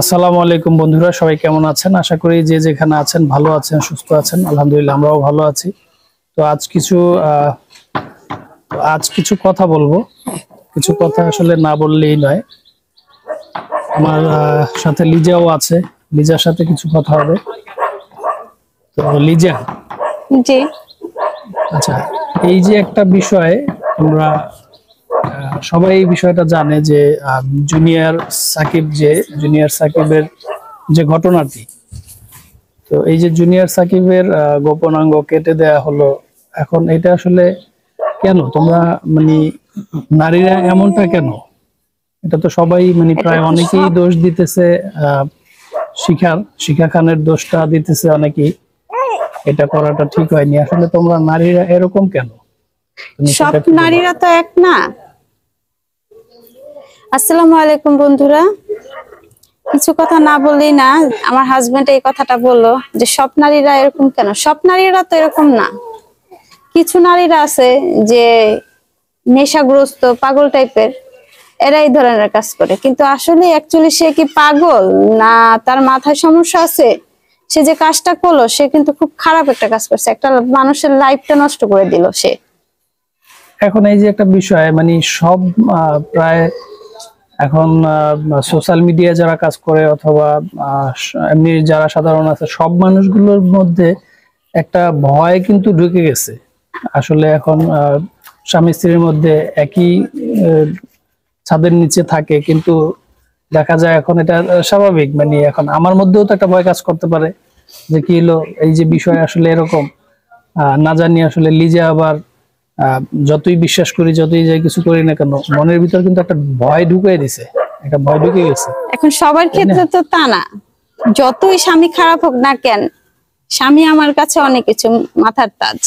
আসসালামু আলাইকুম বন্ধুরা, সবাই কেমন আছেন? আশা করি যে যেখানে আছেন ভালো আছেন, সুস্থ আছেন। আলহামদুলিল্লাহ আমরাও ভালো আছি। তো আজ কিছু কথা বলবো। কিছু কথা আসলে না বললেই নয়। আমার সাথে লিজাও আছে, লিজার সাথে কিছু কথা হবে। তো লিজা, জি। আচ্ছা, এই যে একটা বিষয়, আমরা সবাই এই বিষয়টা জানে যে জুনিয়র সাকিবের যে ঘটনাটি, তো এই যে জুনিয়র সাকিবের গোপনাঙ্গ কেটে দেয়া হলো, এখন এটা আসলে কেন তোমরা মানে নারীরা এমনটা কেন? এটা তো সবাই মানে প্রায় অনেকেই দোষ দিতেছে। শিখা খানের দোষটা দিতেছে অনেকেই, এটা করাটা ঠিক হয়নি। আসলে তোমরা নারীরা এরকম কেন? সব নারীরা তো এক না। আসসালামু আলাইকুম বন্ধুরা, কিছু কথা না বললেই না। আমার হাজবেন্ড এই কথাটা বললো যে সব নারীরা এরকম কেন। সব নারীরা তো এরকম না। কিছু নারীরা আছে যে নেশাগ্রস্ত পাগল টাইপের, এরা এই ধরনের কাজ করে। কিন্তু আসলে অ্যাকচুয়ালি সে কি পাগল না তার মাথায় সমস্যা আছে? সে যে কাজটা করলো সে কিন্তু খুব খারাপ একটা কাজ করছে, একটা মানুষের লাইফটা নষ্ট করে দিল সে। এখন এই যে একটা বিষয়, মানে সব প্রায় এখন সোশ্যাল মিডিয়া যারা কাজ করে অথবা এমনি যারা সাধারণ আছে, সব মানুষগুলোর মধ্যে একটা ভয় কিন্তু ঢুকে গেছে। আসলে এখন স্বামী স্ত্রীর মধ্যে একই ছাদের নিচে থাকে, কিন্তু দেখা যায় এখন এটা স্বাভাবিক। মানে এখন আমার মধ্যেও তো একটা ভয় কাজ করতে পারে যে কি হলো, এই যে বিষয় আসলে এরকম না জানি। আসলে লিজা আবার যতই বিশ্বাস করি, যতই যাই কিছু করি না কেন, মনের ভিতর কিন্তু একটা ভয় ঢুকে দিছে, একটা ভয় ঢুকে গেছে। এখন সবার ক্ষেত্রে তো তা না। যতই স্বামী খারাপ হোক না কেন, স্বামী আমার কাছে অনেক কিছু, মাথার তাজ।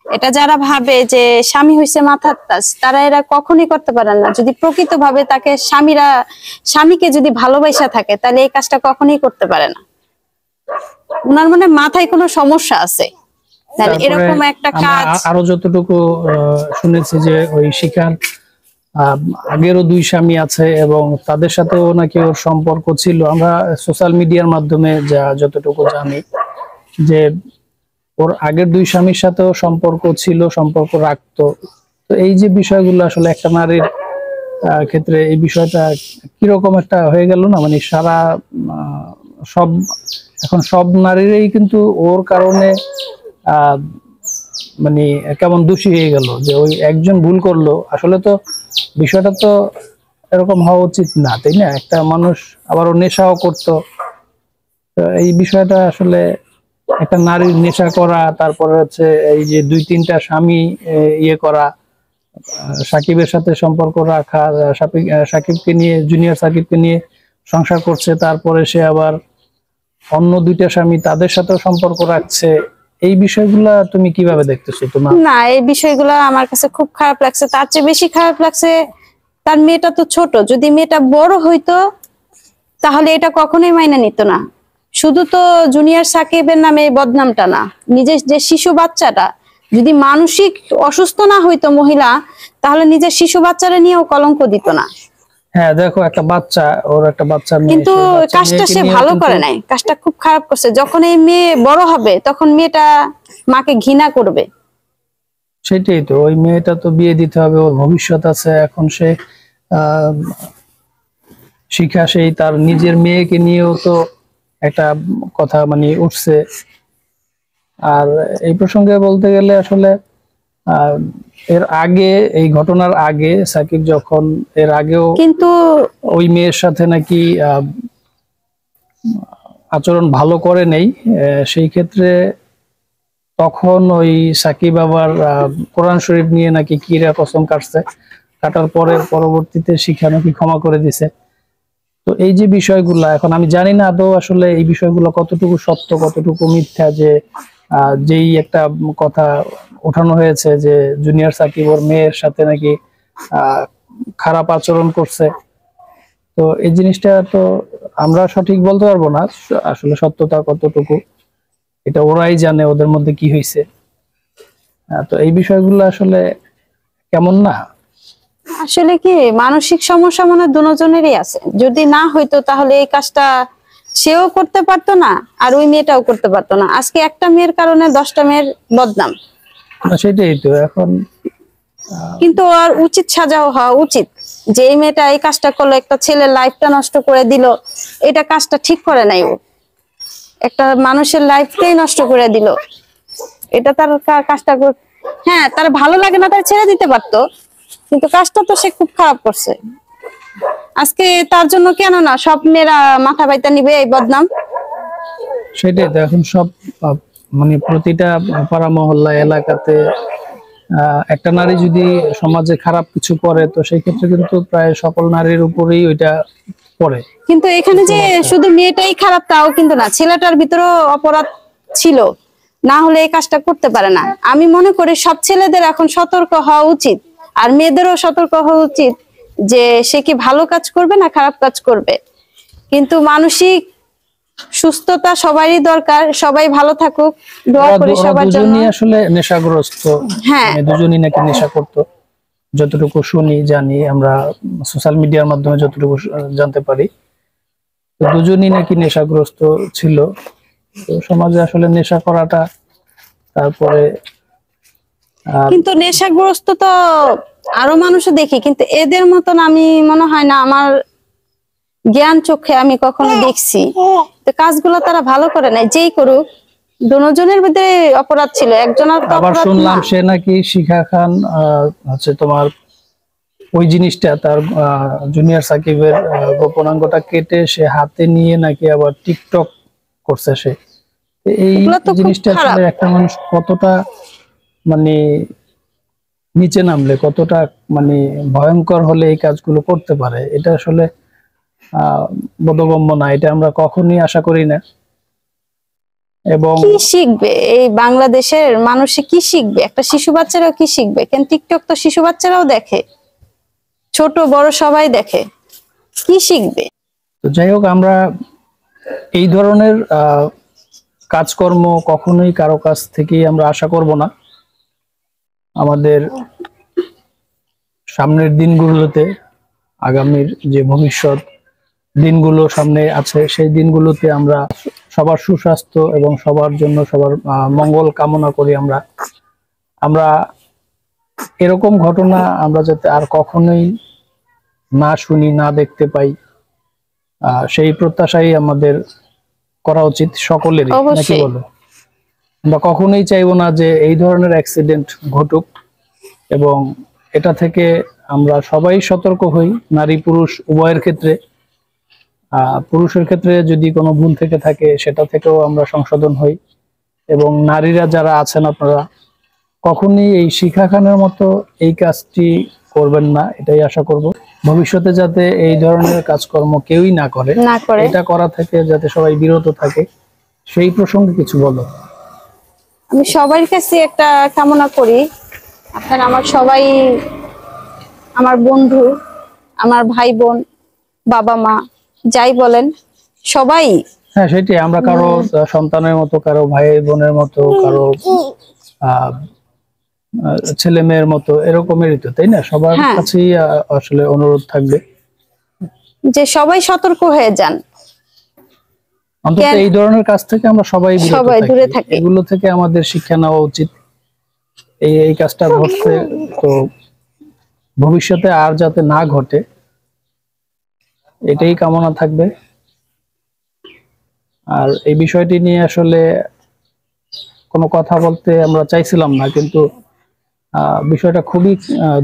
এটা যারা ভাবে যে স্বামী হইছে মাথার তাজ, তারা এরা কখনোই করতে পারে না। যদি প্রকৃত ভাবে তাকে স্বামীকে যদি ভালোবাসা থাকে, তাহলে এই কাজটা কখনোই করতে পারে না। উনার মানে মাথায় কোনো সমস্যা আছে, তাহলে এরকম একটা কাজ। আরো যতটুকু শুনেছি যে ওই শিখার আগেরও 2 স্বামী আছে এবং তাদের সাথেও নাকি ওর সম্পর্ক ছিল। আমরা সোশ্যাল মিডিয়ার মাধ্যমে যতটুকু জানি যে ওর আগের 2 স্বামীর সাথেও সম্পর্ক ছিল, সম্পর্ক রাখতো। তো এই যে বিষয়গুলো আসলে একটা নারীর ক্ষেত্রে এই বিষয়টা কিরকম একটা হয়ে গেল না, মানে সারা সব এখন সব নারীরাই কিন্তু ওর কারণে মানে কেমন দোষী হয়ে গেল যে ওই একজন ভুল করলো। আসলে তো বিষয়টা তো এরকম হওয়া উচিত না, তাই না? একটা মানুষ আবার ও নেশাও করতো। এই বিষয়টা আসলে একটা নারীর নেশা করা, তারপরে হচ্ছে এই যে 2-3টা স্বামী ইয়ে করা, সাকিবের সাথে সম্পর্ক রাখা, সাকিবকে নিয়ে, জুনিয়র সাকিবকে নিয়ে সংসার করছে, তারপরে সে আবার অন্য 2টা স্বামী তাদের সাথেও সম্পর্ক রাখছে। এই বিষয়গুলা তুমি কিভাবে দেখতেছো তোমার? না, এই বিষয়গুলা আমার কাছে খুব খারাপ লাগছে। তার চেয়ে বেশি খারাপ লাগছে তার মেয়েটা তো ছোট। যদি মেয়েটা বড় হইতো তাহলে এটা কখনোই মাইনা নিত না। শুধু তো জুনিয়র সাকিবের নামে বদনামটা না, নিজের যে শিশু বাচ্চাটা, যদি মানসিক অসুস্থ না হইতো মহিলা, তাহলে নিজের শিশু বাচ্চারা নিয়েও কলঙ্ক দিত না। হ্যাঁ, দেখো একটা বাচ্চা, ওর একটা বাচ্চা মেয়ে, কিন্তু কাজটা সে ভালো করে নাই, কাজটা খুব খারাপ করছে। যখন এই মেয়ে বড় হবে তখন মেয়েটা মাকে ঘৃণা করবে। সেটাই তো, ওই মেয়েটা তো বিয়ে দিতে হবে, ওর ভবিষ্যৎ আছে। এখন সে শিখা সেই তার নিজের মেয়েকে নিয়েও তো একটা কথা মানে উঠছে। আর এই প্রসঙ্গে বলতে গেলে আসলে এর আগে, এই ঘটনার আগে সাকিব যখন এর আগেও কিন্তু ওই মেয়ের সাথে নাকি আচরণ ভালো করে নেই, সেই ক্ষেত্রে তখন ওই সাকিব আবার কোরআন শরীফ নিয়ে নাকি কিরা কসম কাটছে, কাটার পরে পরবর্তীতে শিখা নাকি ক্ষমা করে দিছে। তো এই যে বিষয়গুলা, এখন আমি জানি না আদৌ আসলে এই বিষয়গুলো কতটুকু সত্য কতটুকু মিথ্যা, যে যেই একটা কথা ওঠানো হয়েছে যে জুনিয়র সাকিব ওর মেয়ের সাথে নাকি খারাপ আচরণ করছে। তো এই জিনিসটা তো আমরা সঠিক বলতে পারবো না আসলে সত্যতা কতটুকু, এটা ওরাই জানে ওদের মধ্যে কি হয়েছে। তো এই বিষয়গুলো আসলে কেমন না? আসলে কি মানসিক সমস্যা মনে দুজনেরই আছে, যদি না হইতো তাহলে এই কাজটা সেও করতে পারতো না আর ওই মেয়েটাও করতে পারতো না। আজকে একটা মেয়ের কারণে 10টা মেয়ের বদনাম। সেটাই তো এখন। কিন্তু আর উচিত সাজাও হওয়া উচিত যে এই মেয়েটা এই কাজটা করলো, একটা ছেলের লাইফটা নষ্ট করে দিল, এটা কাজটা ঠিক করে নাই ও, একটা মানুষের লাইফটাই নষ্ট করে দিল। এটা তার কাজটা হ্যাঁ তার ভালো লাগে না, তার ছেড়ে দিতে পারতো, কিন্তু কাজটা তো সে খুব খারাপ করছে। আজকে তার জন্য কেন না সব মেয়েরা মাথা বাইতা নিবে এই বদনাম। সেটাই তো এখন সব মানে প্রতিটা পাড়া মহল্লা এলাকাতে একটা নারী যদি সমাজে খারাপ কিছু করে তো সেই ক্ষেত্রে কিন্তু প্রায় সকল নারীর উপরেই ওইটা পড়ে। কিন্তু এখানে যে শুধু মেয়েটাই খারাপ তাও কিন্তু না, ছেলেটার ভিতরেও অপরাধ ছিল, না হলে এই কাজটা করতে পারে না। আমি মনে করি সব ছেলেদের এখন সতর্ক হওয়া উচিত, আর মেয়েদেরও সতর্ক হওয়া উচিত যে সে কি ভালো কাজ করবে না খারাপ কাজ করবে। কিন্তু মানসিক সুস্থতা সবারই দরকার, সবাই ভালো থাকুক, দোয়া করি সবার জন্য। দুজনই আসলে নেশাগ্রস্ত, হ্যাঁ দুজনই নাকি নেশা করতো, যতটুকু শুনি জানি আমরা সোশ্যাল মিডিয়ার মাধ্যমে যতটুকু জানতে পারি, তো দুজনই নাকি নেশাগ্রস্ত ছিল। তো সমাজে আসলে নেশা করাটা, তারপরে কিন্তু নেশাগ্রস্ত তো আরো মানুষও দেখি, কিন্তু এদের মতন আমি মনে হয় না, আমার জ্ঞান চোখে আমি কখনো দেখছি। তো কাজগুলো তারা ভালো করে নাই, যেই করুক দুজনের মধ্যে অপরাধ ছিল, একজনের তো আবার অপরাধ শুনলাম না। সে নাকি শিখা খান হচ্ছে তোমার ওই জিনিসটা তার জুনিয়র সাকিবের গোপনাঙ্গটা কেটে সে হাতে নিয়ে নাকি আবার টিকটক করছে সে। এই এগুলো তো খুব জিনিসটা খারাপ। আসলে একটা মানুষ কতটা মানে নিচে নামলে কতটা মানে ভয়ঙ্কর হলে এই কাজগুলো করতে পারে, এটা আসলে বোধগম্য না, এটা আমরা কখনোই আশা করি না। এবং কি শিখবে এই বাংলাদেশের মানুষে, কি শিখবে? একটা শিশু বাচ্চারাও কি শিখবে? কেন টিকটক তো শিশু বাচ্চারাও দেখে, ছোট বড় সবাই দেখে, কি শিখবে? তো যাই হোক, আমরা এই ধরনের কাজকর্ম কখনোই কারো কাছ থেকেই আমরা আশা করব না। আমাদের সামনের দিনগুলোতে, আগামীর যে ভবিষ্যৎ দিনগুলো সামনে আছে সেই দিনগুলোতে আমরা সবার সুস্বাস্থ্য এবং সবার জন্য সবার মঙ্গল কামনা করি। আমরা আমরা এরকম ঘটনা আমরা যাতে আর কখনোই না শুনি না দেখতে পাই, সেই প্রত্যাশাই আমাদের করা উচিত সকলেরই, নাকি অবশ্যই। বলো? আমরা কখনোই চাইবো না যে এই ধরনের অ্যাক্সিডেন্ট ঘটুক, এবং এটা থেকে আমরা সবাই সতর্ক হই, নারী পুরুষ উভয়ের ক্ষেত্রে। পুরুষের ক্ষেত্রে যদি কোনো ভুল থেকে থাকে সেটা থেকেও আমরা সংশোধন হই, এবং নারীরা যারা আছেন আপনারা কখনই এই শিখা খানের মতো এই কাজটি করবেন না, এটাই আশা করব। ভবিষ্যতে যাতে এই ধরনের কাজকর্ম কেউই না করে, এটা করা থেকে যাতে সবাই বিরত থাকে, সেই প্রসঙ্গে কিছু বলো। আমি সবার কাছে একটা কামনা করি, আপনারা আমার সবাই, আমার বন্ধু, আমার ভাই বোন, বাবা মা যাই বলেন সবাই, হ্যাঁ সেটাই, আমরা কারো সন্তানের মতো, কারো ভাই বোনের মতো, কারো ছেলে মেয়ের মতো এরকমেরই তো, তাই না? সবার কাছেই আসলে অনুরোধ থাকবে যে সবাই সতর্ক হয়ে যান, অন্তত এই ধরনের কাজ থেকে আমরা সবাই দূরে থাকি। এগুলো থেকে আমাদের শিক্ষা নেওয়া উচিত। এই কাজটা ঘটছে, তো ভবিষ্যতে আর যাতে না ঘটে এটাই কামনা থাকবে। আর এই বিষয়টি নিয়ে আসলে কোনো কথা বলতে আমরা চাইছিলাম না, কিন্তু বিষয়টা খুবই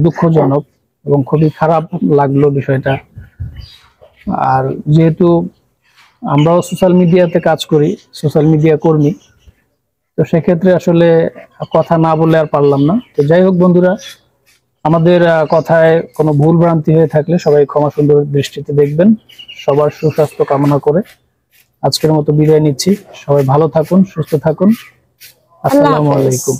দুঃখজনক এবং খুবই খারাপ লাগলো বিষয়টা। আর যেহেতু আমরাও সোশ্যাল মিডিয়াতে কাজ করি, সোশ্যাল মিডিয়া কর্মী, তো সেক্ষেত্রে আসলে কথা না বলে আর পারলাম না। তো যাই হোক বন্ধুরা, আমাদের কথায় কোনো ভুল ভ্রান্তি হয়ে থাকলে সবাই ক্ষমা সুন্দর দৃষ্টিতে দেখবেন। সবার সুস্বাস্থ্য কামনা করে আজকের মতো বিদায় নিচ্ছি। সবাই ভালো থাকুন, সুস্থ থাকুন। আসসালামু আলাইকুম।